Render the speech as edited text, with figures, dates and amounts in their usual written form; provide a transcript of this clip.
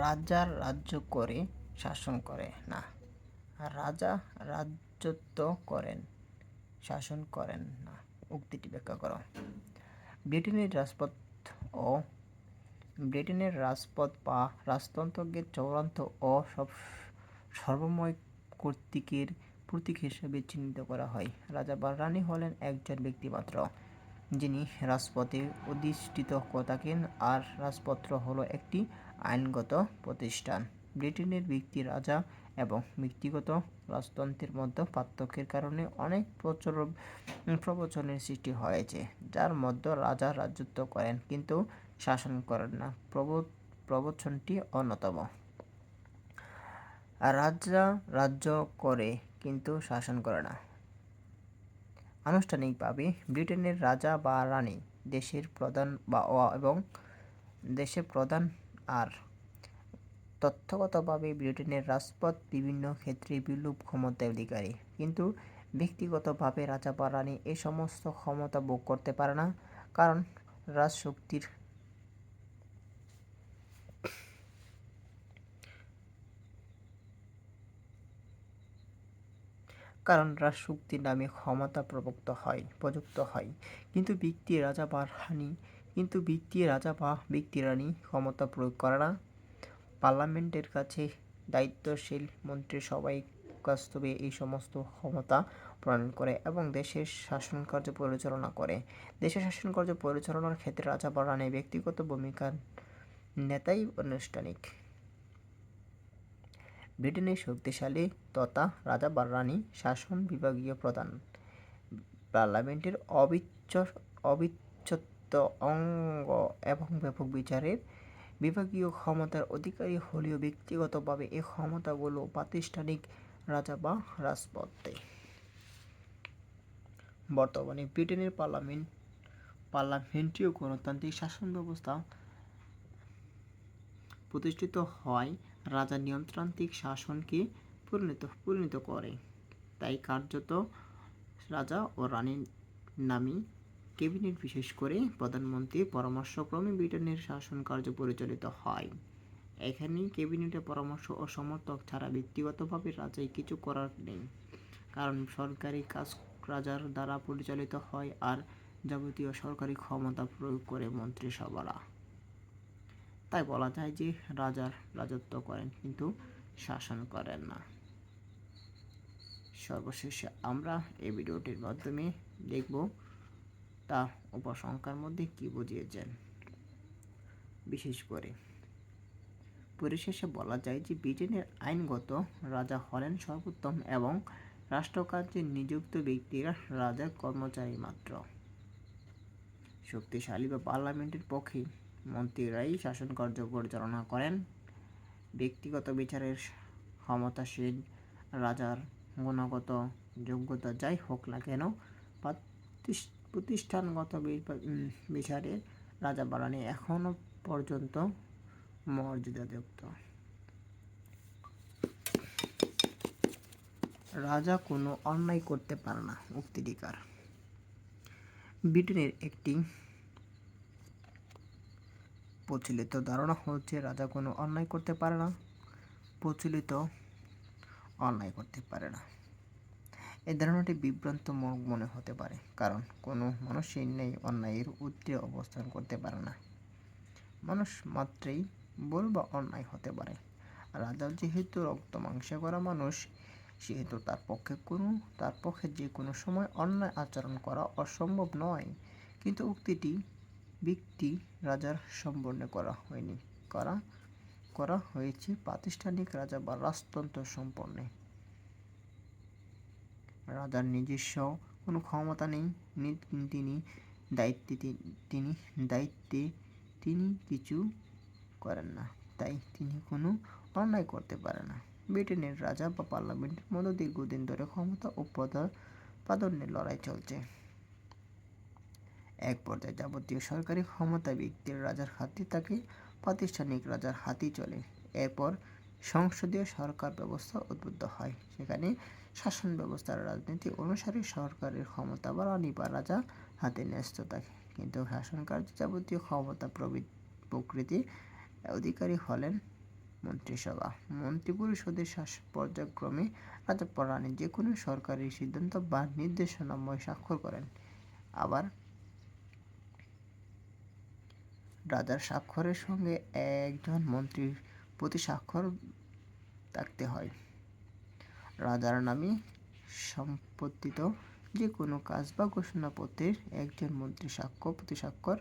রাজার রাজ্য করে শাসন করে না। রাজা রাজত্ব করেন, শাসন করেন না। উক্তিটি ব্যাখ্যা করো। ব্রিটেনের রাজপথ ও ব্রিটেনের রাজপথ বা রাজতন্ত্রকে চূড়ান্ত ও সর্বময় কর্তৃকের প্রতীক হিসেবে চিহ্নিত করা হয়। রাজা বা রানী হলেন একজন ব্যক্তিমাত্র, যিনি রাজপথে অধিষ্ঠিত থাকেন, আর রাজপত্র হলো একটি আইনগত প্রতিষ্ঠান। ব্রিটেনের ব্যক্তি রাজা এবং ব্যক্তিগত রাজতন্ত্রের মধ্যে পার্থক্যের কারণে অনেক প্রবচনের সৃষ্টি হয়েছে, যার মধ্যে রাজা রাজত্ব করেন কিন্তু শাসন করেন না প্রবচনটি অন্যতম। রাজা রাজ্য করে কিন্তু শাসন করে না। আনুষ্ঠানিকভাবে ব্রিটেনের রাজা বা রানী দেশের প্রধান এবং দেশের প্রধান, আর তথ্যগতভাবে ব্রিটেনের রাজপথ বিভিন্ন ক্ষেত্রে বিলুপ ক্ষমতার অধিকারী। কিন্তু ব্যক্তিগতভাবে রাজা বা রানী এই সমস্ত ক্ষমতা ভোগ করতে পারে না, কারণ রাজশক্তির নামে ক্ষমতা প্রযুক্ত হয়। কিন্তু ব্যক্তি রানী ক্ষমতা প্রয়োগ করে না। পার্লামেন্টের কাছে দায়িত্বশীল মন্ত্রিসভাই বাস্তবে এই সমস্ত ক্ষমতা প্রণয়ন করে এবং দেশের শাসনকার্য পরিচালনা করে। দেশের শাসনকার্য পরিচালনার ক্ষেত্রে রাজা বা রানী ব্যক্তিগত ভূমিকার নেতাই আনুষ্ঠানিক। ব্রিটেনের শক্তিশালী তথা রাজা বা রানী শাসন বিভাগীয় প্রধান, পার্লামেন্টের অবিচ্ছেদ্য অঙ্গ এবং ব্যাপক বিচারের বিভাগীয় ক্ষমতার অধিকারী হলেও ব্যক্তিগতভাবে এই ক্ষমতাগুলো প্রাতিষ্ঠানিক রাজা বা রাজপথে। বর্তমানে ব্রিটেনের পার্লামেন্টীয় গণতান্ত্রিক শাসন ব্যবস্থা প্রতিষ্ঠিত হয় রাজা নিয়ন্ত্রণতান্ত্রিক শাসনকে পরিণত করে। তাই কার্যত রাজা ও রানীর নামী ক্যাবিনেট, বিশেষ করে প্রধানমন্ত্রীর পরামর্শক্রমে ব্রিটেনের শাসন কার্য পরিচালিত হয়। এখানে ক্যাবিনেটের পরামর্শ ও সমর্থক ছাড়া ব্যক্তিগতভাবে রাজাই কিছু করার নেই, কারণ সরকারি কাজ রাজার দ্বারা পরিচালিত হয় আর যাবতীয় সরকারি ক্ষমতা প্রয়োগ করে মন্ত্রিসভারা। তাই বলা যায় যে রাজার রাজত্ব করেন কিন্তু শাসন করেন না। সর্বশেষে আমরা এই ভিডিওটির মাধ্যমে দেখব তা উপসংহারের মধ্যে কি বুঝিয়েছেন। বিশেষ করে পরিশেষে বলা যায় যে ব্রিটেনের আইনগত রাজা হলেন সর্বোত্তম এবং রাষ্ট্রকার্যে নিযুক্ত ব্যক্তিরা রাজার কর্মচারী মাত্র। শক্তিশালী বা পার্লামেন্টের পক্ষে মন্ত্রীরাই শাসনকার্য পরিচালনা করেন। ব্যক্তিগত বিচারের ক্ষমতাসীন রাজার গুণগত যোগ্যতা যাই হোক না কেন, প্রতিষ্ঠানগত বিচারে রাজা বা রানী এখনো পর্যন্ত মর্যাদাযুক্ত। রাজা কোনো অন্যায় করতে পারে না। উক্তিটিকার ব্রিটেনের একটি প্রচলিত ধারণা হচ্ছে রাজা কোনো অন্যায় করতে পারে না। এই ধারণাটি বিভ্রান্তমূলক মনে হতে পারে, কারণ কোনো মানুষই নেই অন্যায়ের ঊর্ধ্বে অবস্থান করতে পারে না। মানুষ মাত্রেই ভুল বা অন্যায় হতে পারে। রাজা যেহেতু রক্ত মাংসে করা মানুষ, সেহেতু তার পক্ষে যে কোনো সময় অন্যায় আচরণ করা অসম্ভব নয়। কিন্তু উক্তিটি ব্যক্তি রাজার সম্বন্ধে করা হয়েছে প্রাতিষ্ঠানিক রাজা বা রাজতন্ত্র সম্পর্কে। রাজার নিজস্ব কোনো ক্ষমতা নেই। তিনি কিছু করেন না, তাই তিনি কোনো অন্যায় করতে পারে না। ব্রিটেনের রাজা বা পার্লামেন্টের মধ্যে দীর্ঘদিন ধরে ক্ষমতা ও প্রাধান্যের লড়াই চলছে। এক পর্যায়ে যাবতীয় সরকারি ক্ষমতা ব্যক্তির রাজার হাতে থাকে, প্রাতিষ্ঠানিক রাজার হাতেই চলে। এরপর সংসদীয় সরকার ব্যবস্থা উদ্ভূত হয়। সেখানে শাসন ব্যবস্থার রাজনীতি অনুসারে সরকারের ক্ষমতা বা রানী বা রাজা হাতে ন্যস্ত থাকে, কিন্তু শাসন কার্যে যাবতীয় ক্ষমতা প্রকৃতির অধিকারী হলেন মন্ত্রিসভা। মন্ত্রিপরিষদের পর্যায়ক্রমে রাজা বা রানী যে কোনো সরকারি সিদ্ধান্ত বা নির্দেশনামায় স্বাক্ষর করেন। আবার রাজার স্বাক্ষরের সঙ্গে একজন মন্ত্রীর প্রতি স্বাক্ষর থাকতে হয়। রাজার নামে সম্পাদিত যে কোনো কাজ বা ঘোষণাপত্রের একজন মন্ত্রী প্রতি স্বাক্ষর